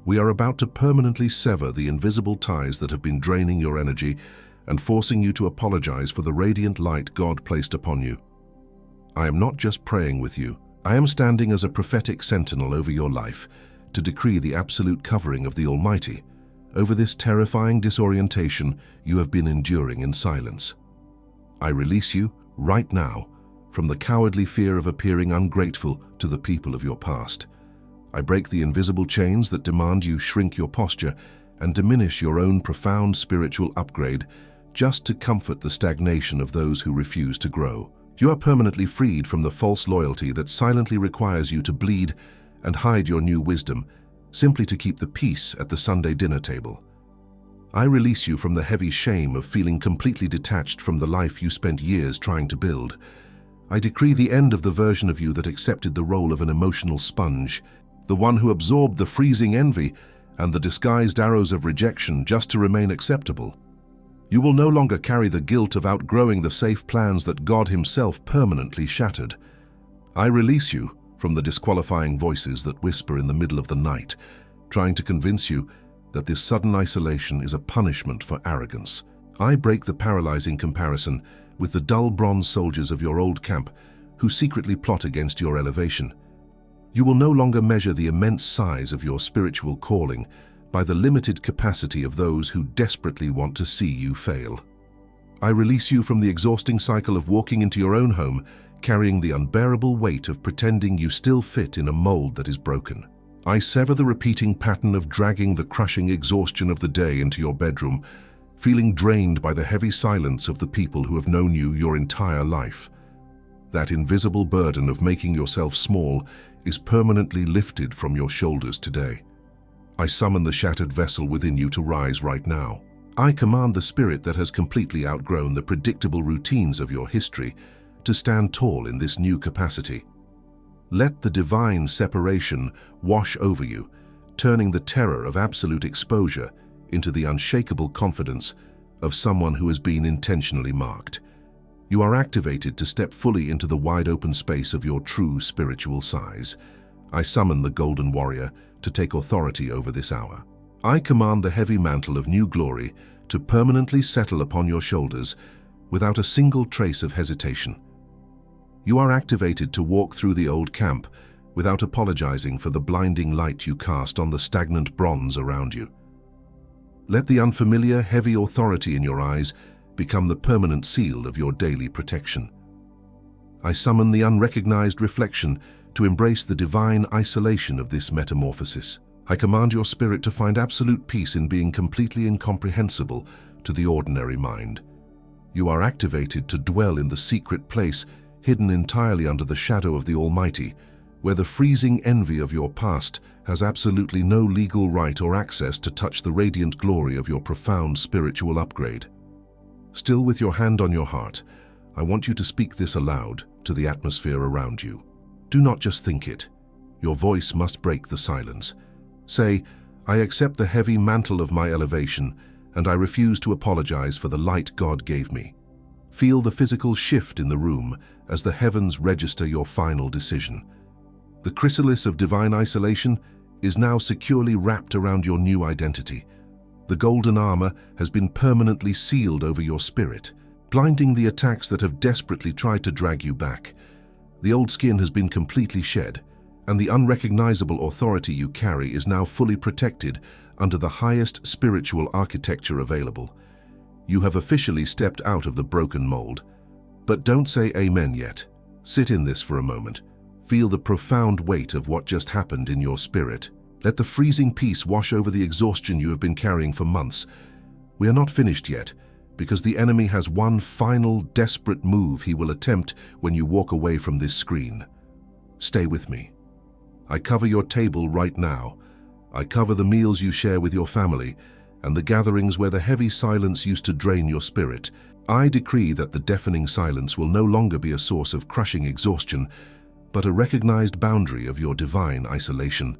We are about to permanently sever the invisible ties that have been draining your energy and forcing you to apologize for the radiant light God placed upon you. I am not just praying with you. I am standing as a prophetic sentinel over your life to decree the absolute covering of the Almighty over this terrifying disorientation you have been enduring in silence. I release you right now from the cowardly fear of appearing ungrateful to the people of your past. I break the invisible chains that demand you shrink your posture and diminish your own profound spiritual upgrade just to comfort the stagnation of those who refuse to grow. You are permanently freed from the false loyalty that silently requires you to bleed and hide your new wisdom, simply to keep the peace at the Sunday dinner table. I release you from the heavy shame of feeling completely detached from the life you spent years trying to build. I decree the end of the version of you that accepted the role of an emotional sponge, the one who absorbed the freezing envy and the disguised arrows of rejection just to remain acceptable. You will no longer carry the guilt of outgrowing the safe plans that God Himself permanently shattered. I release you from the disqualifying voices that whisper in the middle of the night, trying to convince you that this sudden isolation is a punishment for arrogance. I break the paralyzing comparison with the dull bronze soldiers of your old camp who secretly plot against your elevation. You will no longer measure the immense size of your spiritual calling by the limited capacity of those who desperately want to see you fail. I release you from the exhausting cycle of walking into your own home, carrying the unbearable weight of pretending you still fit in a mold that is broken. I sever the repeating pattern of dragging the crushing exhaustion of the day into your bedroom, feeling drained by the heavy silence of the people who have known you your entire life. That invisible burden of making yourself small is permanently lifted from your shoulders today. I summon the shattered vessel within you to rise right now. I command the spirit that has completely outgrown the predictable routines of your history to stand tall in this new capacity. Let the divine separation wash over you, turning the terror of absolute exposure into the unshakable confidence of someone who has been intentionally marked. You are activated to step fully into the wide-open space of your true spiritual size. I summon the Golden Warrior to take authority over this hour. I command the heavy mantle of new glory to permanently settle upon your shoulders without a single trace of hesitation. You are activated to walk through the old camp without apologizing for the blinding light you cast on the stagnant bronze around you. Let the unfamiliar, heavy authority in your eyes become the permanent seal of your daily protection. I summon the unrecognized reflection to embrace the divine isolation of this metamorphosis. I command your spirit to find absolute peace in being completely incomprehensible to the ordinary mind. You are activated to dwell in the secret place hidden entirely under the shadow of the Almighty, where the freezing envy of your past has absolutely no legal right or access to touch the radiant glory of your profound spiritual upgrade. Still with your hand on your heart, I want you to speak this aloud to the atmosphere around you. Do not just think it. Your voice must break the silence. Say, I accept the heavy mantle of my elevation, and I refuse to apologize for the light God gave me. Feel the physical shift in the room as the heavens register your final decision. The chrysalis of divine isolation is now securely wrapped around your new identity. The golden armor has been permanently sealed over your spirit, blinding the attacks that have desperately tried to drag you back. The old skin has been completely shed, and the unrecognizable authority you carry is now fully protected under the highest spiritual architecture available. You have officially stepped out of the broken mold. But don't say amen yet. Sit in this for a moment. Feel the profound weight of what just happened in your spirit. Let the freezing peace wash over the exhaustion you have been carrying for months. We are not finished yet, because the enemy has one final, desperate move he will attempt when you walk away from this screen. Stay with me. I cover your table right now. I cover the meals you share with your family, and the gatherings where the heavy silence used to drain your spirit. I decree that the deafening silence will no longer be a source of crushing exhaustion, but a recognized boundary of your divine isolation.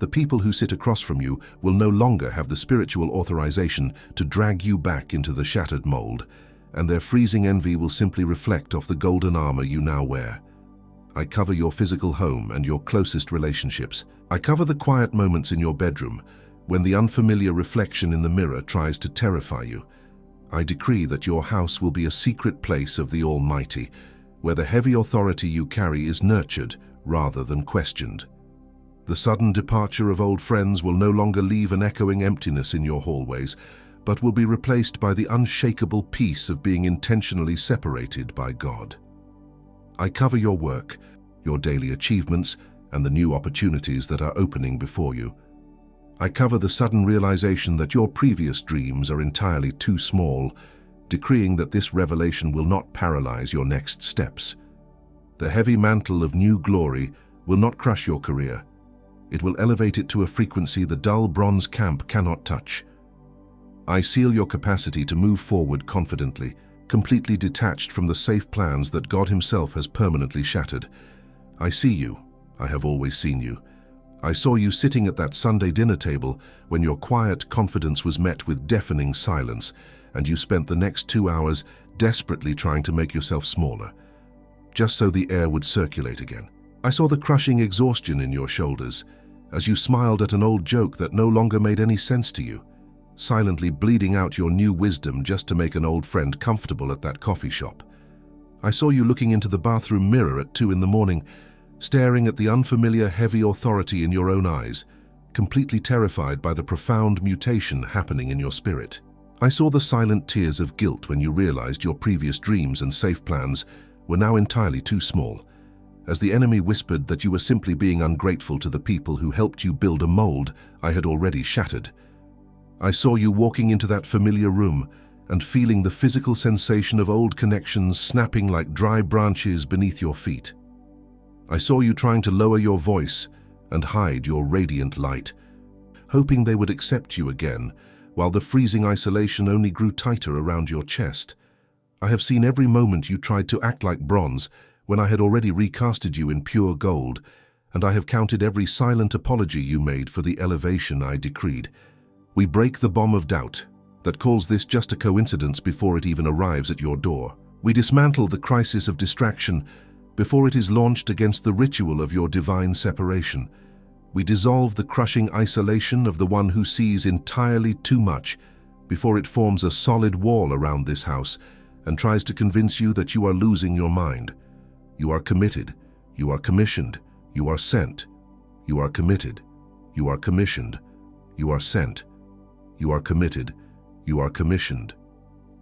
The people who sit across from you will no longer have the spiritual authorization to drag you back into the shattered mold, and their freezing envy will simply reflect off the golden armor you now wear. I cover your physical home and your closest relationships. I cover the quiet moments in your bedroom when the unfamiliar reflection in the mirror tries to terrify you. I decree that your house will be a secret place of the Almighty, where the heavy authority you carry is nurtured rather than questioned. The sudden departure of old friends will no longer leave an echoing emptiness in your hallways, but will be replaced by the unshakable peace of being intentionally separated by God. I cover your work, your daily achievements, and the new opportunities that are opening before you. I cover the sudden realization that your previous dreams are entirely too small, decreeing that this revelation will not paralyze your next steps. The heavy mantle of new glory will not crush your career. It will elevate it to a frequency the dull bronze camp cannot touch. I seal your capacity to move forward confidently, completely detached from the safe plans that God Himself has permanently shattered. I see you. I have always seen you. I saw you sitting at that Sunday dinner table when your quiet confidence was met with deafening silence, and you spent the next 2 hours desperately trying to make yourself smaller, just so the air would circulate again. I saw the crushing exhaustion in your shoulders as you smiled at an old joke that no longer made any sense to you, silently bleeding out your new wisdom just to make an old friend comfortable at that coffee shop. I saw you looking into the bathroom mirror at 2 in the morning, staring at the unfamiliar heavy authority in your own eyes, completely terrified by the profound mutation happening in your spirit. I saw the silent tears of guilt when you realized your previous dreams and safe plans were now entirely too small, as the enemy whispered that you were simply being ungrateful to the people who helped you build a mold I had already shattered. I saw you walking into that familiar room and feeling the physical sensation of old connections snapping like dry branches beneath your feet. I saw you trying to lower your voice and hide your radiant light, hoping they would accept you again, while the freezing isolation only grew tighter around your chest. I have seen every moment you tried to act like bronze when I had already recasted you in pure gold, and I have counted every silent apology you made for the elevation I decreed. We break the bomb of doubt that calls this just a coincidence before it even arrives at your door. We dismantle the crisis of distraction before it is launched against the ritual of your divine separation. We dissolve the crushing isolation of the one who sees entirely too much before it forms a solid wall around this house and tries to convince you that you are losing your mind. You are committed. You are commissioned. You are sent. You are committed. You are commissioned. You are sent. You are committed. You are commissioned.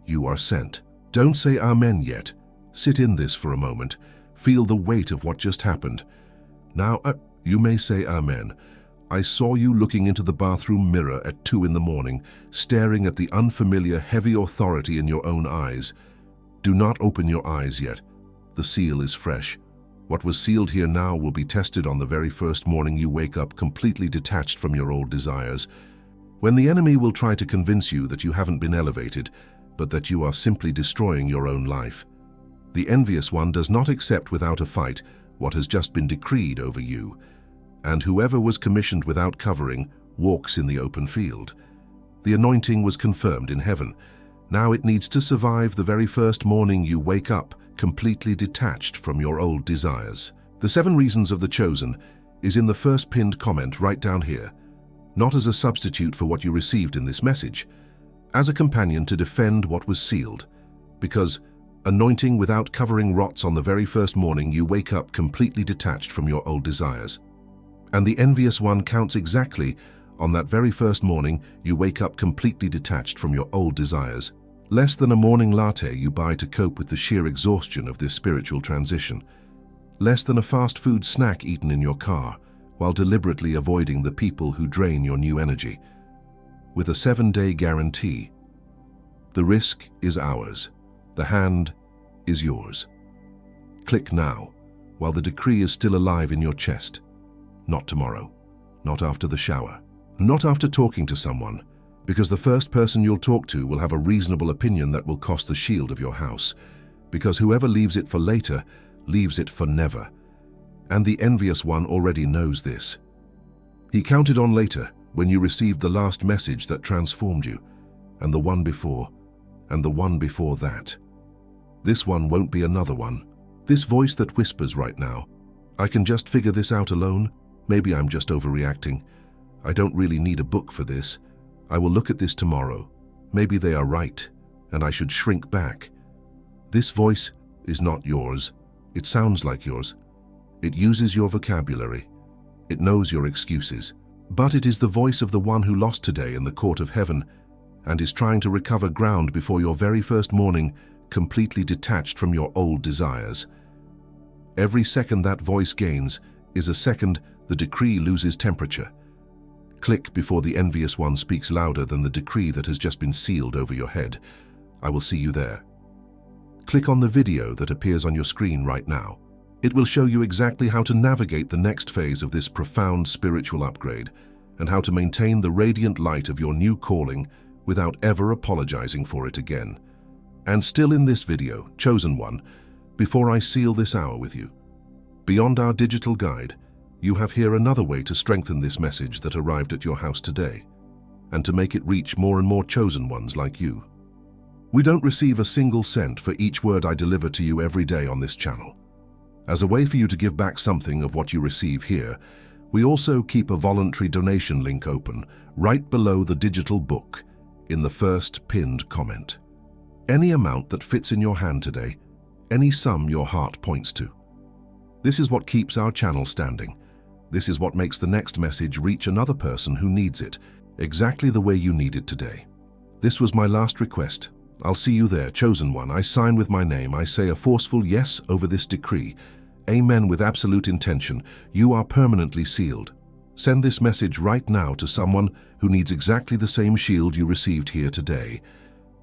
You are sent. Don't say Amen yet. Sit in this for a moment. Feel the weight of what just happened. Now, you may say Amen. I saw you looking into the bathroom mirror at 2 in the morning, staring at the unfamiliar heavy authority in your own eyes. Do not open your eyes yet. The seal is fresh. What was sealed here now will be tested on the very first morning you wake up completely detached from your old desires. When the enemy will try to convince you that you haven't been elevated, but that you are simply destroying your own life. The envious one does not accept without a fight what has just been decreed over you, and whoever was commissioned without covering walks in the open field. The anointing was confirmed in heaven. Now it needs to survive the very first morning you wake up completely detached from your old desires. The 7 reasons of the chosen is in the first pinned comment right down here, not as a substitute for what you received in this message, as a companion to defend what was sealed, because anointing without covering rots on the very first morning you wake up completely detached from your old desires. And the envious one counts exactly on that very first morning you wake up completely detached from your old desires. Less than a morning latte you buy to cope with the sheer exhaustion of this spiritual transition. Less than a fast food snack eaten in your car while deliberately avoiding the people who drain your new energy. With a 7-day guarantee. The risk is ours. The hand is yours. Click now, while the decree is still alive in your chest. Not tomorrow, not after the shower, not after talking to someone, because the first person you'll talk to will have a reasonable opinion that will cost the shield of your house, because whoever leaves it for later leaves it for never. And the envious one already knows this. He counted on later when you received the last message that transformed you, and the one before, and the one before that. This one won't be another one. This voice that whispers right now, I can just figure this out alone. Maybe I'm just overreacting. I don't really need a book for this. I will look at this tomorrow. Maybe they are right, and I should shrink back. This voice is not yours. It sounds like yours. It uses your vocabulary. It knows your excuses. But it is the voice of the one who lost today in the court of heaven and is trying to recover ground before your very first morning, completely detached from your old desires. Every second that voice gains is a second the decree loses temperature. Click before the envious one speaks louder than the decree that has just been sealed over your head. I will see you there. Click on the video that appears on your screen right now. It will show you exactly how to navigate the next phase of this profound spiritual upgrade and how to maintain the radiant light of your new calling without ever apologizing for it again. And still in this video, chosen one, before I seal this hour with you, beyond our digital guide, you have here another way to strengthen this message that arrived at your house today, and to make it reach more and more chosen ones like you. We don't receive a single cent for each word I deliver to you every day on this channel. As a way for you to give back something of what you receive here, we also keep a voluntary donation link open right below the digital book in the first pinned comment. Any amount that fits in your hand today, any sum your heart points to. This is what keeps our channel standing. This is what makes the next message reach another person who needs it, exactly the way you need it today. This was my last request. I'll see you there, chosen one. I sign with my name. I say a forceful yes over this decree. Amen with absolute intention. You are permanently sealed. Send this message right now to someone who needs exactly the same shield you received here today.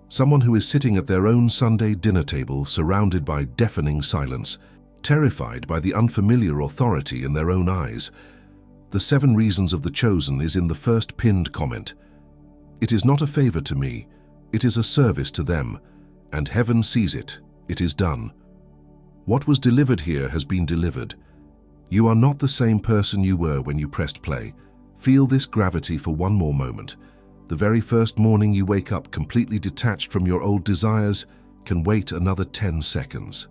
Someone who is sitting at their own Sunday dinner table, surrounded by deafening silence, terrified by the unfamiliar authority in their own eyes. The 7 reasons of the chosen is in the first pinned comment. It is not a favor to me, it is a service to them, and heaven sees it. It is done. What was delivered here has been delivered. You are not the same person you were when you pressed play. Feel this gravity for one more moment. The very first morning you wake up completely detached from your old desires can wait another 10 seconds.